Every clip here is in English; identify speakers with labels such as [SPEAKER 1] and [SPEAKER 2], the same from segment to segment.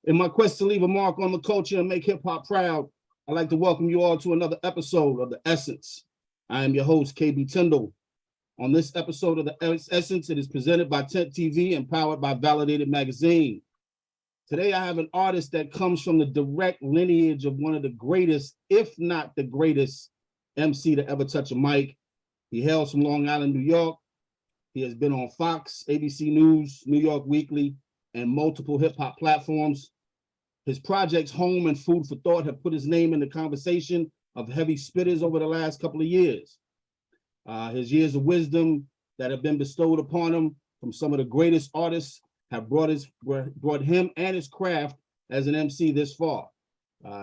[SPEAKER 1] In my quest to leave a mark on the culture and make hip hop proud, I'd like to welcome you all to another episode of The Essence. I am your host, KB Tyndall. On this episode of The Essence, it is presented by Tent TV and powered by Validated Magazine. Today, I have an artist that comes from the direct lineage of one of the greatest, if not the greatest, MC to ever touch a mic. He hails from Long Island, New York. He has been on Fox, ABC News, New York Weekly, and multiple hip-hop platforms. His projects Home and Food for Thought have put his name in the conversation of heavy spitters over the last couple of years. His years of wisdom that have been bestowed upon him from some of the greatest artists have brought him and his craft as an MC this far.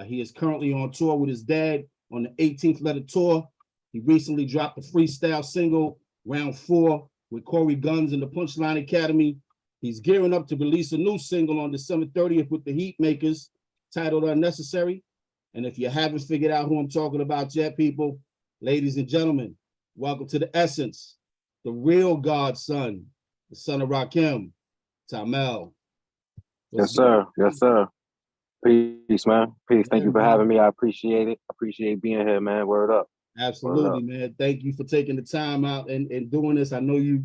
[SPEAKER 1] He is currently on tour with his dad on the 18th Letter Tour. He recently dropped a freestyle single, Round 4, with Corey Guns and the Punchline Academy. He's gearing up to release a new single on December 30th with the Heatmakers, titled Unnecessary. And if you haven't figured out who I'm talking about yet, people, ladies and gentlemen, welcome to The Essence, the real godson, the son of Rakim, Tahmell.
[SPEAKER 2] Yes, sir. Yes, sir. Peace, man. Peace. Thank you for having me. I appreciate it. Appreciate being here, man. Word up.
[SPEAKER 1] Absolutely, man. Thank you for taking the time out and doing this. I know you're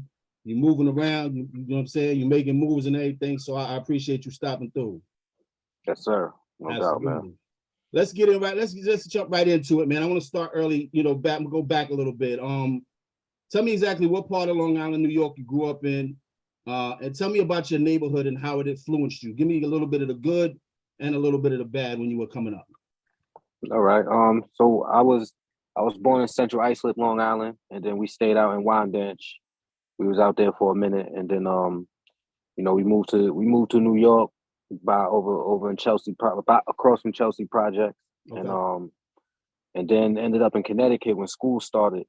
[SPEAKER 1] moving around, you know what I'm saying? You're making moves and everything. So I appreciate you stopping through.
[SPEAKER 2] Yes, sir. No doubt, man.
[SPEAKER 1] Let's get in right. Let's jump right into it, man. I want to start early, go back a little bit. Tell me exactly what part of Long Island, New York you grew up in. And tell me about your neighborhood and how it influenced you. Give me a little bit of the good and a little bit of the bad when you were coming up.
[SPEAKER 2] All right. So I was born in Central Islip, Long Island, and then we stayed out in Wyandanch. We was out there for a minute, and then we moved to New York by over in Chelsea, across from Chelsea Projects, okay. And then ended up in Connecticut when school started.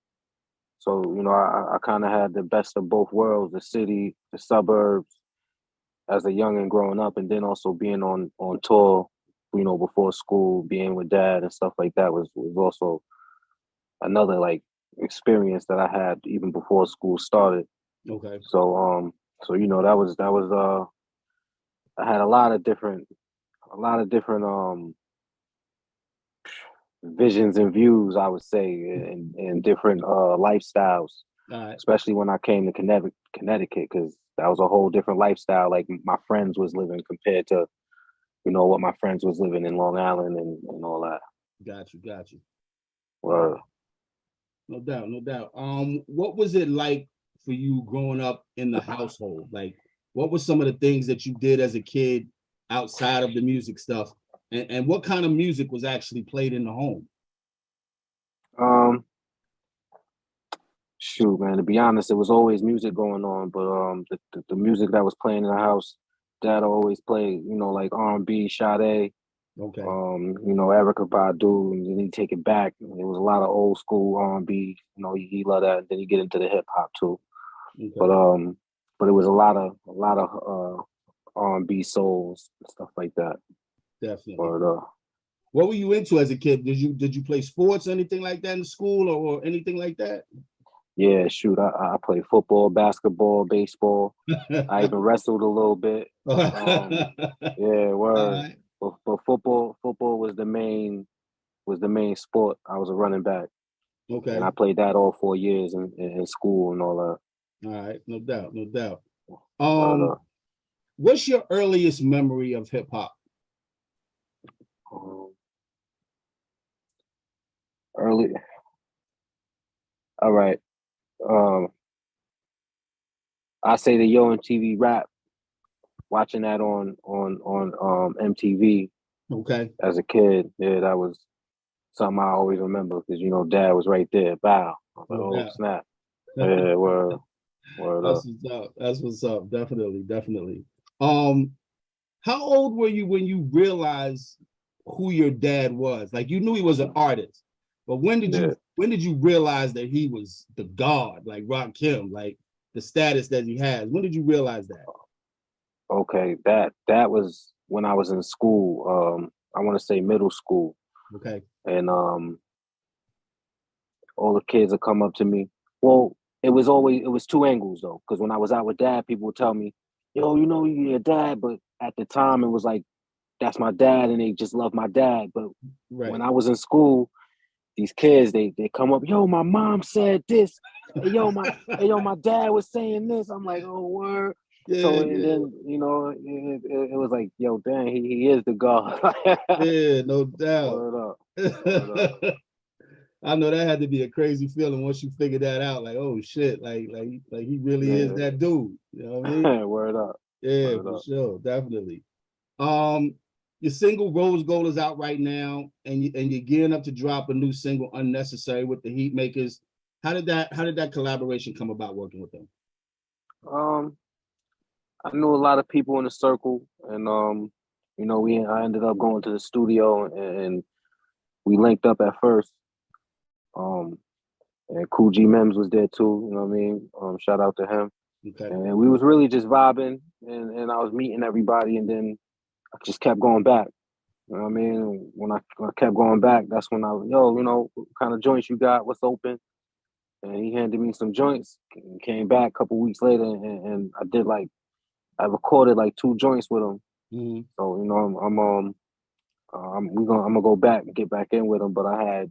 [SPEAKER 2] So I kind of had the best of both worlds: the city, the suburbs, as a youngin' growing up, and then also being on tour, before school, being with dad and stuff like that was also another like experience that I had even before school started.
[SPEAKER 1] Okay.
[SPEAKER 2] So that was I had a lot of different visions and views, I would say, and different lifestyles.
[SPEAKER 1] Right.
[SPEAKER 2] Especially when I came to Connecticut, because that was a whole different lifestyle. Like my friends was living compared to, what my friends was living in Long Island and all that.
[SPEAKER 1] Got you.
[SPEAKER 2] Well,
[SPEAKER 1] no doubt. What was it like for you growing up in the household? Like, what were some of the things that you did as a kid outside of the music stuff? And what kind of music was actually played in the home?
[SPEAKER 2] Shoot, man, to be honest, it was always music going on, but the music that was playing in the house, Dad always played, like R&B, Sade,
[SPEAKER 1] okay,
[SPEAKER 2] Erykah Badu, and then he take it back. It was a lot of old school R&B, he loved that. And then he get into the hip hop too, okay. But it was a lot of R&B souls and stuff like that.
[SPEAKER 1] Definitely.
[SPEAKER 2] But,
[SPEAKER 1] what were you into as a kid? Did you play sports or anything like that in school or anything like that?
[SPEAKER 2] Yeah, shoot, I played football, basketball, baseball. I even wrestled a little bit. Yeah, word. Right. But football was the main sport. I was a running back.
[SPEAKER 1] Okay.
[SPEAKER 2] And I played that all 4 years in school and all that.
[SPEAKER 1] All right, no doubt. What's your earliest memory of hip hop?
[SPEAKER 2] Early. All right. I say the Yo MTV Rap, watching that on MTV.
[SPEAKER 1] Okay.
[SPEAKER 2] As a kid, yeah, that was something I always remember because Dad was right there. Bow. Oh snap! Yeah, word
[SPEAKER 1] That's what's up. Definitely. How old were you when you realized who your dad was? Like you knew he was an artist, but when did you realize that he was the god, like Rakim, like the status that he has? When did you realize that?
[SPEAKER 2] Okay, that was when I was in school. I want to say middle school.
[SPEAKER 1] Okay.
[SPEAKER 2] And all the kids would come up to me. Well, it was two angles though, because when I was out with Dad, people would tell me, "Yo, your dad," but at the time it was like that's my dad and they just love my dad. But when
[SPEAKER 1] Right.
[SPEAKER 2] I was in school, these kids they come up, yo, my mom said this. Hey, yo, my dad was saying this. I'm like, oh, word.
[SPEAKER 1] Yeah,
[SPEAKER 2] So and
[SPEAKER 1] yeah,
[SPEAKER 2] then it was like, yo, dang, he is the God.
[SPEAKER 1] yeah, no doubt.
[SPEAKER 2] Word up, word up.
[SPEAKER 1] I know that had to be a crazy feeling once you figured that out. Like, oh shit, like he really is
[SPEAKER 2] Yeah,
[SPEAKER 1] that dude. You know what I mean?
[SPEAKER 2] word up,
[SPEAKER 1] Yeah,
[SPEAKER 2] word
[SPEAKER 1] for
[SPEAKER 2] up.
[SPEAKER 1] sure, definitely. Um, your single Rose Gold is out right now, and you're gearing up to drop a new single, Unnecessary, with the Heat Makers. How did that collaboration come about working with them?
[SPEAKER 2] Um, I knew a lot of people in the circle, and I ended up going to the studio and we linked up at first. Um, and Cool G Mims was there too. You know what I mean? Shout out to him.
[SPEAKER 1] Okay.
[SPEAKER 2] And we was really just vibing, and I was meeting everybody, and then I just kept going back. You know what I mean? When I kept going back, that's when I was, yo, what kind of joints you got? What's open? And he handed me some joints. Came back a couple weeks later, and I recorded like 2 joints with him.
[SPEAKER 1] Mm-hmm.
[SPEAKER 2] So I'm gonna go back and get back in with him. But I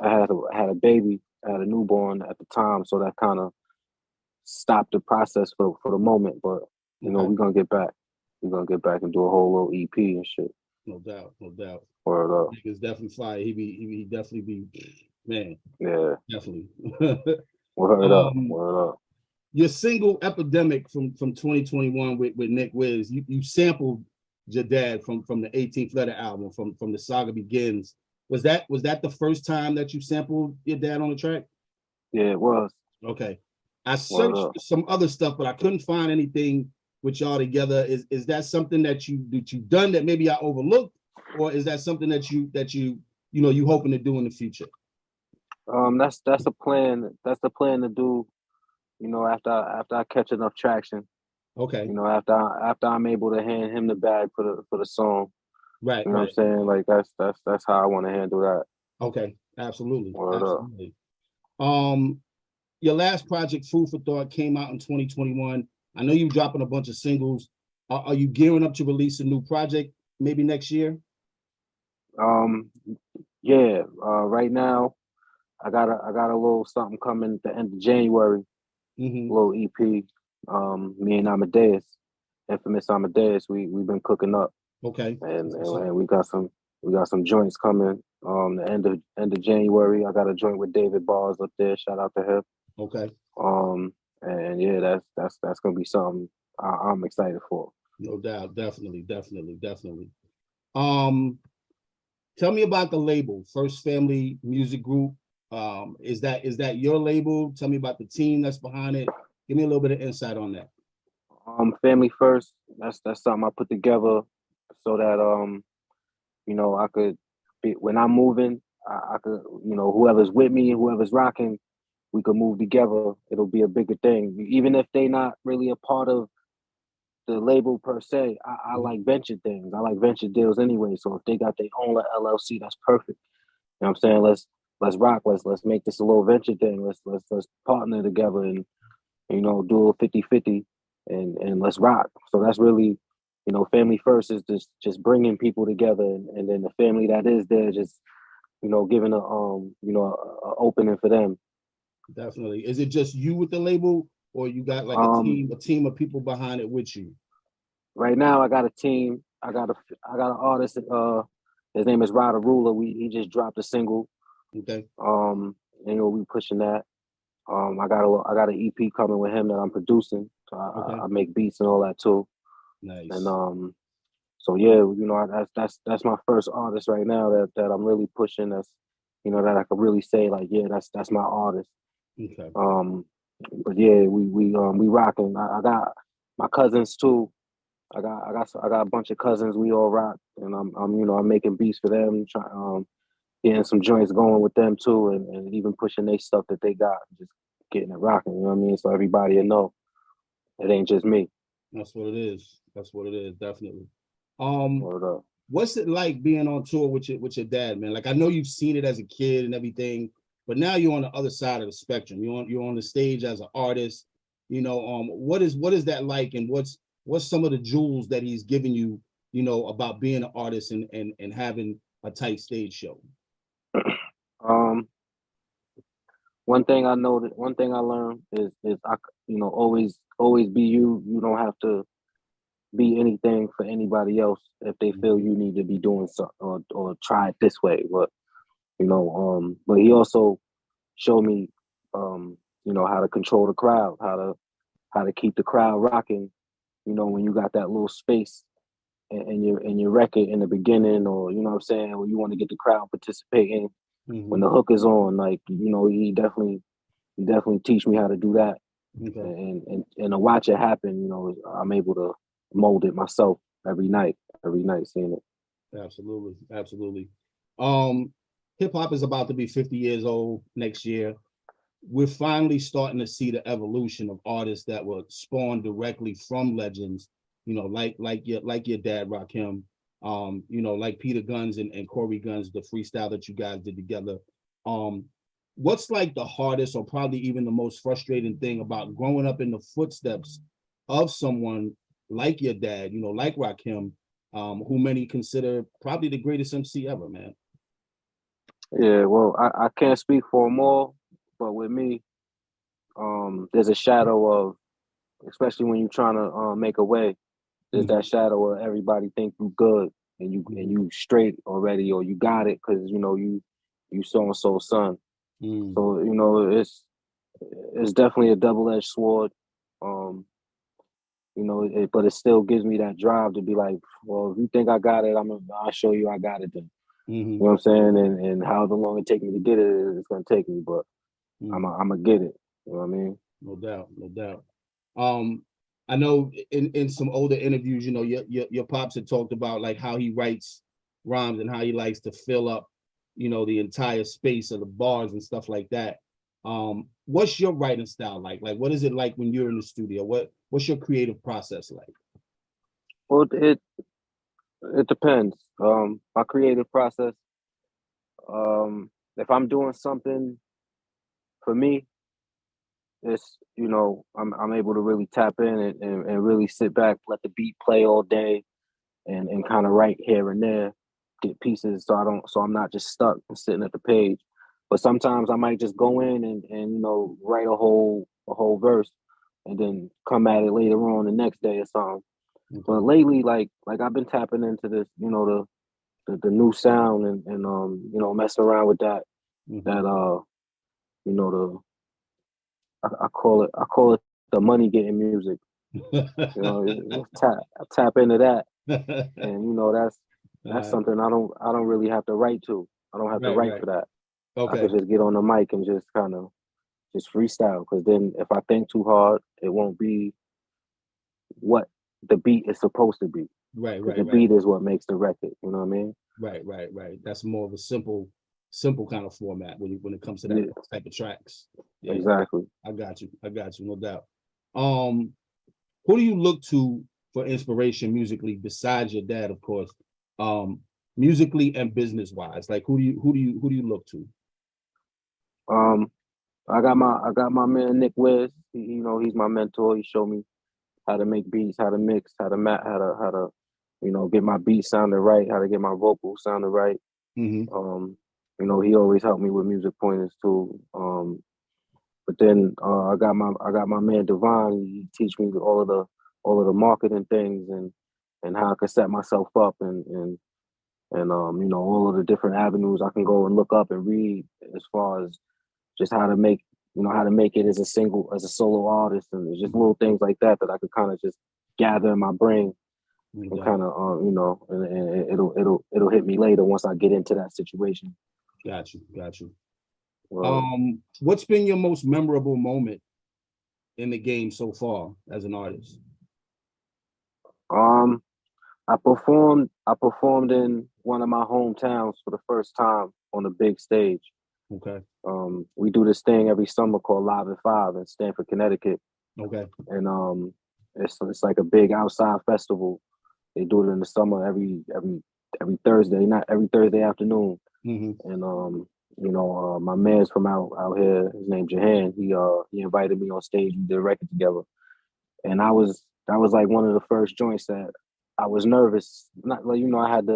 [SPEAKER 2] had a baby, I had a newborn at the time, so that kind of stopped the process for the moment. But
[SPEAKER 1] Okay.
[SPEAKER 2] we're gonna get back. We're gonna get back and do a whole little EP and shit.
[SPEAKER 1] No doubt, no doubt.
[SPEAKER 2] Word up.
[SPEAKER 1] Niggas definitely fire. He definitely be man,
[SPEAKER 2] Yeah.
[SPEAKER 1] definitely.
[SPEAKER 2] Word up.
[SPEAKER 1] um,
[SPEAKER 2] Word up.
[SPEAKER 1] your single Epidemic from 2021 with Nick Wiz, you sampled your dad from the 18th Letter album from The Saga Begins. Was that the first time that you sampled your dad on the track?
[SPEAKER 2] Yeah, it was.
[SPEAKER 1] Okay. I
[SPEAKER 2] Word
[SPEAKER 1] searched
[SPEAKER 2] up.
[SPEAKER 1] for some other stuff, but I couldn't find anything with y'all together. Is that something that you've done that maybe I overlooked, or is that something that you hoping to do in the future?
[SPEAKER 2] That's a plan. That's the plan to do. After I catch enough traction.
[SPEAKER 1] Okay.
[SPEAKER 2] After I'm able to hand him the bag for the song.
[SPEAKER 1] Right,
[SPEAKER 2] You know what I'm
[SPEAKER 1] right.
[SPEAKER 2] saying? Like that's how I want to handle that.
[SPEAKER 1] Okay. Absolutely.
[SPEAKER 2] Word up.
[SPEAKER 1] Absolutely. Um, your last project, Food for Thought, came out in 2021. I know you're dropping a bunch of singles. Are you gearing up to release a new project maybe next year?
[SPEAKER 2] Um, yeah. Right now, I got a little something coming at the end of January. A
[SPEAKER 1] Mm-hmm.
[SPEAKER 2] little EP. Me and Amadeus, infamous Amadeus, we've been cooking up,
[SPEAKER 1] Okay.
[SPEAKER 2] and,
[SPEAKER 1] That's what's
[SPEAKER 2] and
[SPEAKER 1] up.
[SPEAKER 2] and we got some joints coming. The end of January, I got a joint with David Bars up there. Shout out to him.
[SPEAKER 1] Okay.
[SPEAKER 2] And yeah, that's gonna be something I'm excited for.
[SPEAKER 1] No doubt. Definitely, definitely, definitely. Um, tell me about the label, First Family Music Group. Is that your label? Tell me about the team that's behind it. Give me a little bit of insight on that.
[SPEAKER 2] Family first. That's something I put together so that I could be when I'm moving. I could whoever's with me, whoever's rocking, we could move together. It'll be a bigger thing, even if they not really a part of the label per se. I
[SPEAKER 1] Mhm.
[SPEAKER 2] like venture things. I like venture deals anyway. So if they got their own LLC, that's perfect. You know what I'm saying? Let's rock. Let's make this a little venture thing. Let's partner together and do a 50-50 and let's rock. So that's really, family first is just bringing people together, and then the family that is there just giving a opening for them.
[SPEAKER 1] Definitely. Is it just you with the label, or you got like a
[SPEAKER 2] Um,
[SPEAKER 1] team of people behind it with you?
[SPEAKER 2] right now I got a team. I got an artist. His name is Ryder Ruler. He just dropped a single.
[SPEAKER 1] Okay.
[SPEAKER 2] Um, we pushing that. I got an EP coming with him that I'm producing. So I
[SPEAKER 1] Okay.
[SPEAKER 2] make beats and all that too. And
[SPEAKER 1] Nice.
[SPEAKER 2] so yeah, that's my first artist right now that I'm really pushing. That's that I could really say like, yeah, that's my artist.
[SPEAKER 1] Okay.
[SPEAKER 2] Um, but yeah, we rocking. I got my cousins too. I got a bunch of cousins. We all rock, and I'm making beats for them. Getting some joints going with them too, and even pushing their stuff that they got, just getting it rocking. You know what I mean? So everybody will know it ain't just me.
[SPEAKER 1] That's what it is. That's what it is. Definitely. Um,
[SPEAKER 2] Word up.
[SPEAKER 1] what's it like being on tour with your dad, man? Like I know you've seen it as a kid and everything, but now you're on the other side of the spectrum. You're on the stage as an artist. What is that like, and what's some of the jewels that he's given you, about being an artist and having a tight stage show?
[SPEAKER 2] Um, one thing I learned is I, always be you. You don't have to be anything for anybody else if they feel you need to be doing something or try it this way. But he also showed me, how to control the crowd, how to keep the crowd rocking. When you got that little space in your record in the beginning, or you know what I'm saying, when you want to get the crowd participating when the hook is on, like he definitely teach me how to do that,
[SPEAKER 1] Okay.
[SPEAKER 2] and to watch it happen. I'm able to mold it myself every night seeing it.
[SPEAKER 1] Absolutely, absolutely. Hip hop is about to be 50 years old next year. We're finally starting to see the evolution of artists that were spawned directly from legends, like your dad Rakim, like Peter Guns and Corey Guns, the freestyle that you guys did together. What's like the hardest or probably even the most frustrating thing about growing up in the footsteps of someone like your dad, like Rakim, who many consider probably the greatest MC ever, man?
[SPEAKER 2] Yeah, well, I can't speak for them all, but with me, there's a shadow of, especially when you're trying to make a way, there's that shadow of everybody think you good and you straight already, or you got it because you so and so son. So it's definitely a double-edged sword. But it still gives me that drive to be like, well, if you think I got it, I'll show you I got it then. You know what I'm saying? And however long it take me to get it, it's gonna take me, but I'm gonna get it. You know what I mean?
[SPEAKER 1] No doubt, no doubt. I know in some older interviews, your pops had talked about like how he writes rhymes and how he likes to fill up, the entire space of the bars and stuff like that. What's your writing style like? Like, what is it like when you're in the studio? What's your creative process like?
[SPEAKER 2] Well, it depends. My creative process. If I'm doing something for me, it's I'm able to really tap in and really sit back, let the beat play all day, and kind of write here and there, get pieces so I'm not just stuck and sitting at the page. But sometimes I might just go in and write a whole verse and then come at it later on the next day or something. Okay. But lately, like I've been tapping into this, the new sound and messing around with that the I call it the money getting music. Tap into that, and that's something I don't really have to write to. I don't have to write for that. Okay. I could just get on the mic and just kind of just freestyle. Because then if I think too hard, it won't be what the beat is supposed to be.
[SPEAKER 1] Right.
[SPEAKER 2] The beat is what makes the record. You know what I mean?
[SPEAKER 1] Right. That's more of a simple kind of format when it comes to that type of tracks.
[SPEAKER 2] Yeah, exactly.
[SPEAKER 1] I got you, no doubt. Who do you look to for inspiration musically besides your dad, of course? Musically and business wise, like who do you look to?
[SPEAKER 2] I got my man Nick Wiz. He's my mentor. He showed me how to make beats, how to mix, how to get my beat sounding right, how to get my vocals sounding right. He always helped me with music pointers too. But then I got my man Devon. He teach me all of the marketing things and how I can set myself up and all of the different avenues I can go and look up and read as far as just how to make it as a solo artist, and it's just little things like that I could kind of just gather in my brain and kind of and it'll hit me later once I get into that situation.
[SPEAKER 1] Got you. What's been your most memorable moment in the game so far as an artist?
[SPEAKER 2] I performed in one of my hometowns for the first time on a big stage.
[SPEAKER 1] Okay.
[SPEAKER 2] We do this thing every summer called Live at 5 in Stamford, Connecticut.
[SPEAKER 1] Okay.
[SPEAKER 2] And it's like a big outside festival. They do it in the summer every Thursday, not every Thursday afternoon. And my man's from out here. His name's Jahan. He invited me on stage. We did a record together, and that was like one of the first joints that I was nervous. Not like I had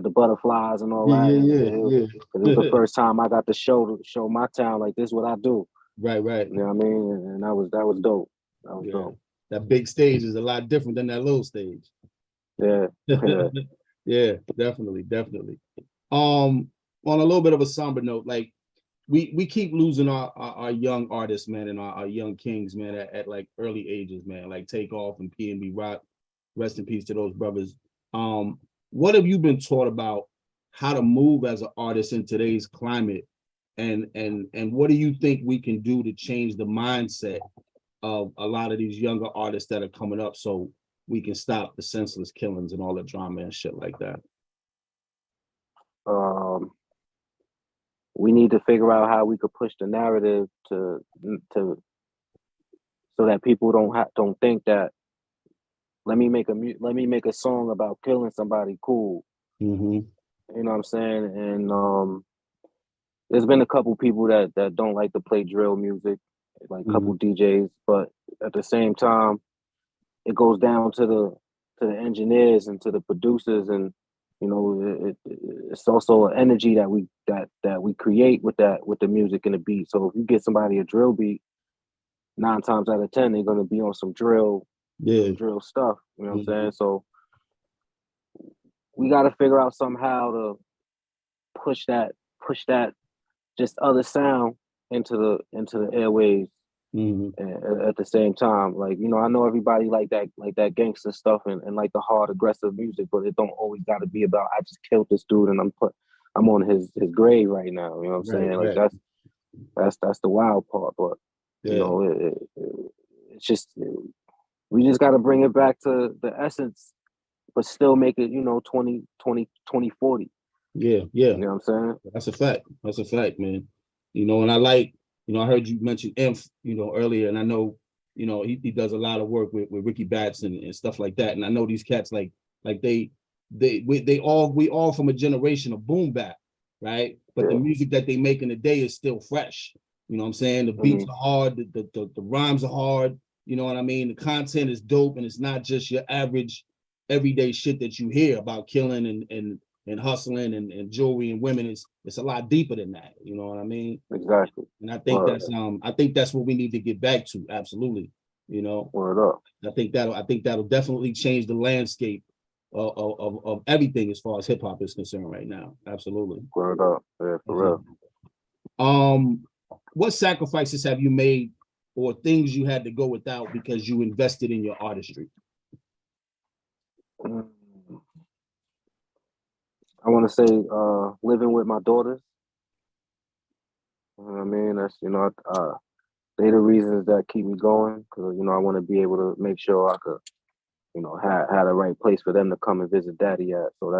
[SPEAKER 2] the butterflies and all
[SPEAKER 1] Yeah,
[SPEAKER 2] that. And
[SPEAKER 1] yeah,
[SPEAKER 2] it,
[SPEAKER 1] yeah,
[SPEAKER 2] it was the
[SPEAKER 1] yeah.
[SPEAKER 2] first time I got to show my town like this is what I do.
[SPEAKER 1] Right, right.
[SPEAKER 2] You know what I mean? And that was dope. That was
[SPEAKER 1] Yeah.
[SPEAKER 2] dope.
[SPEAKER 1] That big stage is a lot different than that little stage.
[SPEAKER 2] Yeah, yeah.
[SPEAKER 1] Yeah, definitely, definitely. On a little bit of a somber note, like we keep losing our young artists, man, and our young kings, man, at like early ages, man, like Takeoff and PNB Rock. Rest in peace to those brothers. What have you been taught about how to move as an artist in today's climate, and what do you think we can do to change the mindset of a lot of these younger artists that are coming up, so we can stop the senseless killings and all the drama and shit like that?
[SPEAKER 2] Um, we need to figure out how we could push the narrative to so that people don't think that let me make a song about killing somebody cool.
[SPEAKER 1] Mm-hmm.
[SPEAKER 2] You know what I'm saying? And there's been a couple people that don't like to play drill music, like a couple DJs, but at the same time, it goes down to the engineers and to the producers, and it's also an energy that we create with the music and the beat. So if you get somebody a drill beat, 9 times out of 10 they're gonna be on some drill,
[SPEAKER 1] Yeah.
[SPEAKER 2] drill stuff. You know what I'm
[SPEAKER 1] Mm-hmm.
[SPEAKER 2] saying? So we got to figure out somehow to push that just other sound into the airwaves.
[SPEAKER 1] Mm-hmm.
[SPEAKER 2] At the same time, like I know everybody like that gangster stuff and like the hard aggressive music, but it don't always got to be about I just killed this dude and I'm on his grave right now. You know what I'm
[SPEAKER 1] Right,
[SPEAKER 2] saying? Like
[SPEAKER 1] right.
[SPEAKER 2] that's the wild part. But
[SPEAKER 1] Yeah.
[SPEAKER 2] it's just we just got to bring it back to the essence, but still make it 20, 40.
[SPEAKER 1] Yeah.
[SPEAKER 2] You know what I'm saying?
[SPEAKER 1] That's a fact. That's a fact, man. And I like, I heard you mention Inf, earlier, and I know, he does a lot of work with Ricky Batts and stuff like that. And I know these cats like we all from a generation of boom bap, right? But the
[SPEAKER 2] Yeah.
[SPEAKER 1] music that they make in the day is still fresh. You know what I'm saying? The beats
[SPEAKER 2] Mm-hmm.
[SPEAKER 1] are hard, the rhymes are hard, you know what I mean? The content is dope, and it's not just your average everyday shit that you hear about killing and hustling and jewelry and women. It's a lot deeper than that. You know what I mean?
[SPEAKER 2] Exactly.
[SPEAKER 1] And I think that's what we need to get back to. Absolutely. You know,
[SPEAKER 2] Word up.
[SPEAKER 1] I think that'll definitely change the landscape of everything as far as hip hop is concerned right now. Absolutely.
[SPEAKER 2] Word up. Yeah, for real.
[SPEAKER 1] What sacrifices have you made or things you had to go without because you invested in your artistry?
[SPEAKER 2] I want to say living with my daughters. You know what I mean? That's they the reasons that keep me going because I want to be able to make sure I could have the right place for them to come and visit daddy at. So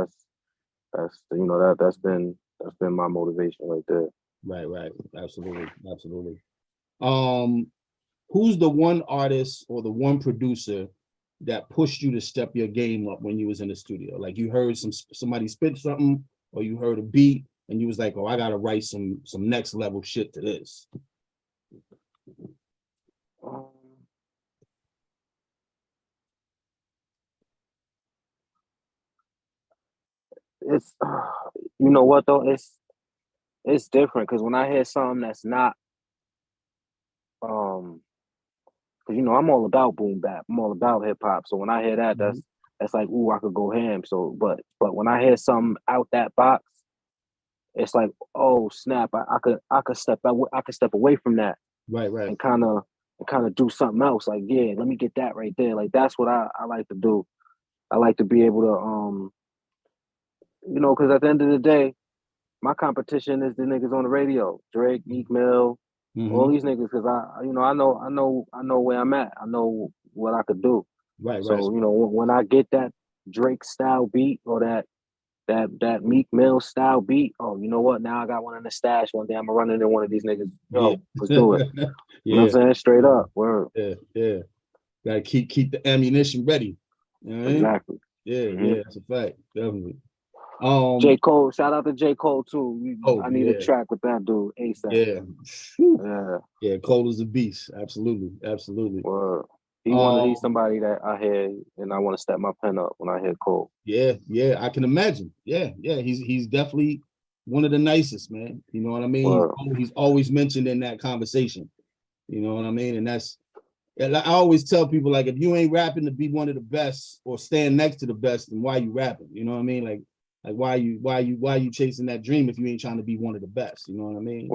[SPEAKER 2] that's been my motivation right there.
[SPEAKER 1] Right. Absolutely. Um, who's the one artist or the one producer that pushed you to step your game up when you was in the studio? Like you heard somebody spit something, or you heard a beat, and you was like, "Oh, I gotta write some next level shit to this."
[SPEAKER 2] Um, it's you know what though, it's different because when I hear something that's not because I'm all about boom bap, I'm all about hip hop. So when I hear that,
[SPEAKER 1] Mm-hmm.
[SPEAKER 2] that's like, ooh, I could go ham. So but when I hear something out that box, it's like, oh snap, I could step away from that
[SPEAKER 1] Right.
[SPEAKER 2] and kind of do something else. Like, yeah, let me get that right there. Like that's what I like to do. I like to be able to because at the end of the day, my competition is the niggas on the radio, Drake, Meek Mill, all
[SPEAKER 1] Mm-hmm.
[SPEAKER 2] these niggas, because I know where I'm at. I know what I could do.
[SPEAKER 1] Right.
[SPEAKER 2] So when I get that Drake style beat or that Meek Mill style beat, oh, you know what? Now I got one in the stash. One day I'm gonna run into one of these niggas.
[SPEAKER 1] Yeah.
[SPEAKER 2] Yo, let's do it. You know what
[SPEAKER 1] Yeah.
[SPEAKER 2] I'm saying? Straight up, word.
[SPEAKER 1] Yeah. Gotta keep the ammunition ready. You know what I mean?
[SPEAKER 2] Exactly.
[SPEAKER 1] Yeah. That's a fact. Definitely.
[SPEAKER 2] J. Cole, shout out to J. Cole too.
[SPEAKER 1] Oh
[SPEAKER 2] I need a
[SPEAKER 1] yeah.
[SPEAKER 2] track with that dude ASAP.
[SPEAKER 1] Yeah. Whew.
[SPEAKER 2] Yeah,
[SPEAKER 1] Yeah, Cole is a beast. Absolutely.
[SPEAKER 2] word. He's somebody that I hear and I want to step my pen up when I hear Cole.
[SPEAKER 1] Yeah, I can imagine. Yeah. He's definitely one of the nicest, man. You know what I mean? He's always mentioned in that conversation. You know what I mean? And I always tell people, like, if you ain't rapping to be one of the best or stand next to the best, then why you rapping? You know what I mean? Like why you chasing that dream if you ain't trying to be one of the best? You know what I mean?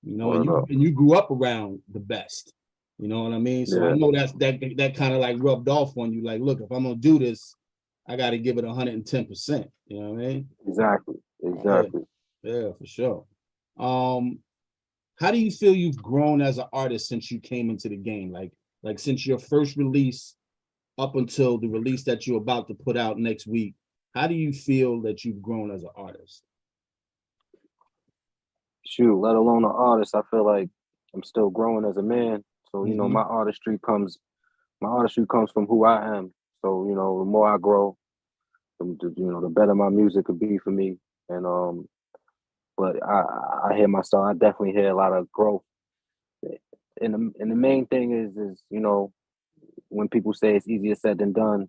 [SPEAKER 1] You know, and you grew up around the best. You know what I mean? So I know that kind of like rubbed off on you. Like, look, if I'm gonna do this, I got to give it 110%. You know what I mean?
[SPEAKER 2] Exactly.
[SPEAKER 1] Yeah, for sure. How do you feel you've grown as an artist since you came into the game? Like since your first release up until the release that you're about to put out next week, how do you feel that you've grown as an artist?
[SPEAKER 2] Shoot, let alone an artist, I feel like I'm still growing as a man. So, you know, my artistry comes from who I am. So, you know, the more I grow, the better my music could be for me. And but I hear myself, I definitely hear a lot of growth. And the main thing is you know, when people say it's easier said than done,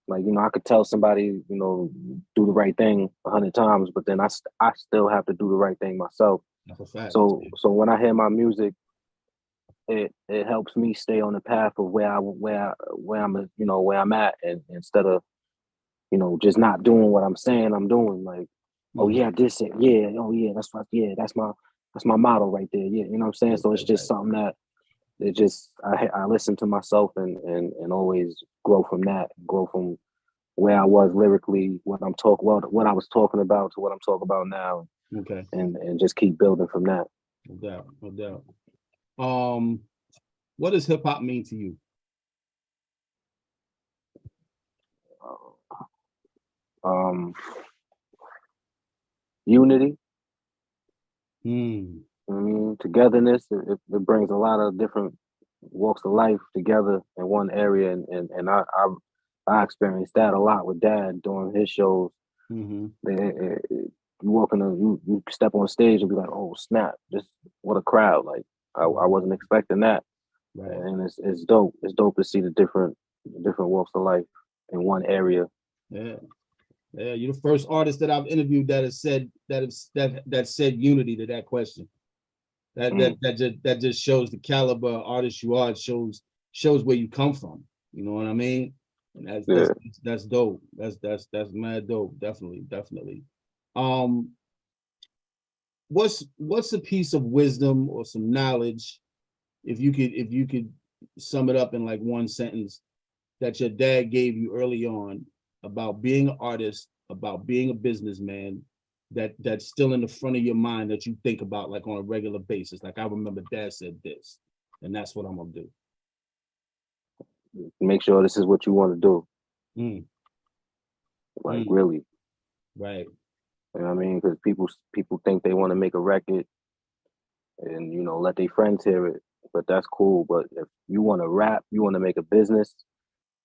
[SPEAKER 2] like, you know, I could tell somebody, you know, do the right thing 100 times, but then I still have to do the right thing myself.
[SPEAKER 1] That's a fact.
[SPEAKER 2] So when I hear my music, it helps me stay on the path of where I'm, you know, where I'm at, and instead of, you know, just not doing what I'm saying I'm doing. Like, oh yeah, that's my motto right there. Yeah, you know what I'm saying? So it's just something that I listen to myself and always grow from that, grow from where I was lyrically, what I was talking about to what I'm talking about now.
[SPEAKER 1] Okay.
[SPEAKER 2] And just keep building from that.
[SPEAKER 1] No doubt. What does hip hop mean to you?
[SPEAKER 2] Unity.
[SPEAKER 1] Mm.
[SPEAKER 2] I mean, togetherness. It brings a lot of different walks of life together in one area, and I experienced that a lot with Dad during his shows. You step on stage and be like, oh snap, just what a crowd. Like I wasn't expecting that. Right. And it's dope. It's dope to see the different walks of life in one area.
[SPEAKER 1] Yeah, you're the first artist that I've interviewed that has said that said unity to that question. That just shows the caliber of artist you are. It shows where you come from. You know what I mean? And that's dope. That's mad dope. Definitely. What's a piece of wisdom or some knowledge, if you could sum it up in like one sentence, that your dad gave you early on about being an artist, about being a businessman, that's still in the front of your mind that you think about like on a regular basis? Like, I remember Dad said this, and that's what I'm gonna do.
[SPEAKER 2] Make sure this is what you want to do. Really.
[SPEAKER 1] Right.
[SPEAKER 2] You know what I mean? Because people think they want to make a record and, you know, let their friends hear it, but that's cool. But if you want to rap, you want to make a business,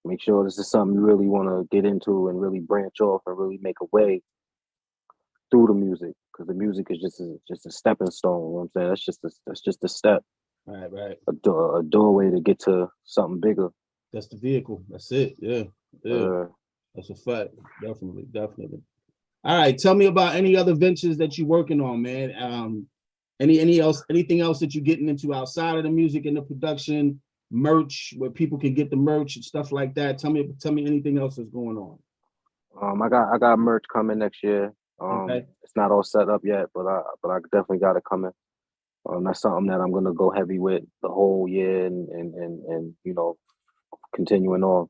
[SPEAKER 2] make sure this is something you really want to get into and really branch off and really make a way through the music, because the music is just a stepping stone. You know what I'm saying? That's just a step.
[SPEAKER 1] Right.
[SPEAKER 2] A doorway to get to something bigger.
[SPEAKER 1] That's the vehicle. That's it. Yeah. That's a fact. Definitely. All right. Tell me about any other ventures that you're working on, man. Anything else that you're getting into outside of the music and the production, merch, where people can get the merch and stuff like that? Tell me anything else that's going on.
[SPEAKER 2] I got merch coming next year.
[SPEAKER 1] Okay.
[SPEAKER 2] It's not all set up yet, but I definitely got it coming. That's something that I'm gonna go heavy with the whole year and you know, continuing on.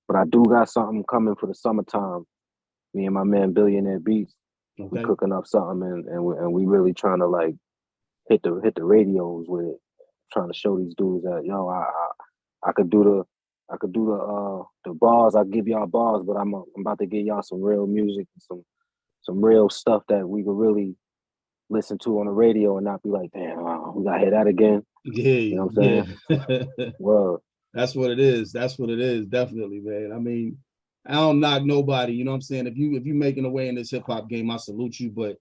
[SPEAKER 2] But I do got something coming for the summertime. Me and my man Billionaire Beats, we cooking up something, and we really trying to like hit the radios with it, trying to show these dudes that, yo, I could do the bars. I give y'all bars, but I'm about to give y'all some real music, some real stuff that we could really listen to on the radio and not be like, damn, we gotta hear that again.
[SPEAKER 1] Yeah,
[SPEAKER 2] you know what I'm saying? Well,
[SPEAKER 1] that's what it is. Definitely, man. I mean, I don't knock nobody. You know what I'm saying? If you making a way in this hip hop game, I salute you. But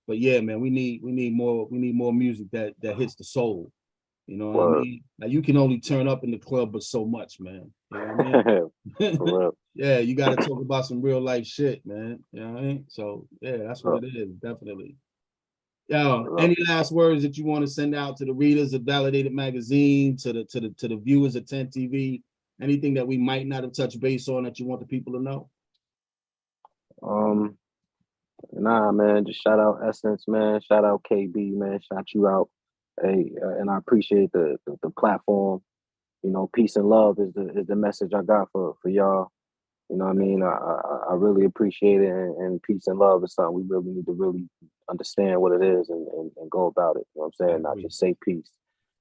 [SPEAKER 1] yeah, man, we need more music that hits the soul. You know what I mean? Now you can only turn up in the club but so much, man. You know what I mean? Yeah, you got to talk about some real life shit, man. You know what I mean? So yeah, that's what it is, definitely. Yo, any last words that you want to send out to the readers of Validated Magazine, to the viewers of 10 TV? Anything that we might not have touched base on that you want the people to know?
[SPEAKER 2] Nah, man. Just shout out Essence, man. Shout out KB, man. Shout you out. Hey, and I appreciate the platform. You know, peace and love is the message I got for y'all. You know what I mean? I really appreciate it, and peace and love is something we really need to really understand what it is and go about it. You know what I'm saying? Not just say peace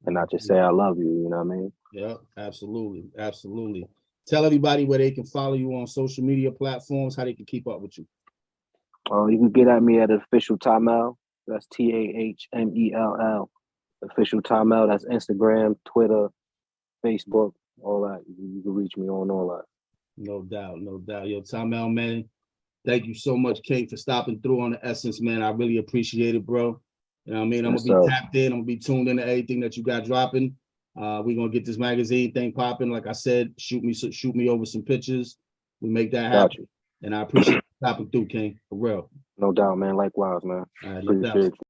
[SPEAKER 2] and not just say I love you. You know what I mean?
[SPEAKER 1] Yeah, absolutely, absolutely. Tell everybody where they can follow you on social media platforms, how they can keep up with you.
[SPEAKER 2] You can get at me at official Tahmell. That's TAHMELL. Official Tahmell. That's Instagram, Twitter, Facebook, all that. You can reach me on all that.
[SPEAKER 1] No doubt, no doubt. Yo, Tahmell, man, thank you so much, Kate, for stopping through on the Essence, man. I really appreciate it, bro. You know what I mean? I'm going to be tapped in. I'm going to be tuned into everything that you got dropping. We're going to get this magazine thing popping. Like I said, shoot me over some pictures. We make that happen. And I appreciate you stopping through, King, for real.
[SPEAKER 2] No doubt, man. Likewise, man.
[SPEAKER 1] All right, appreciate you.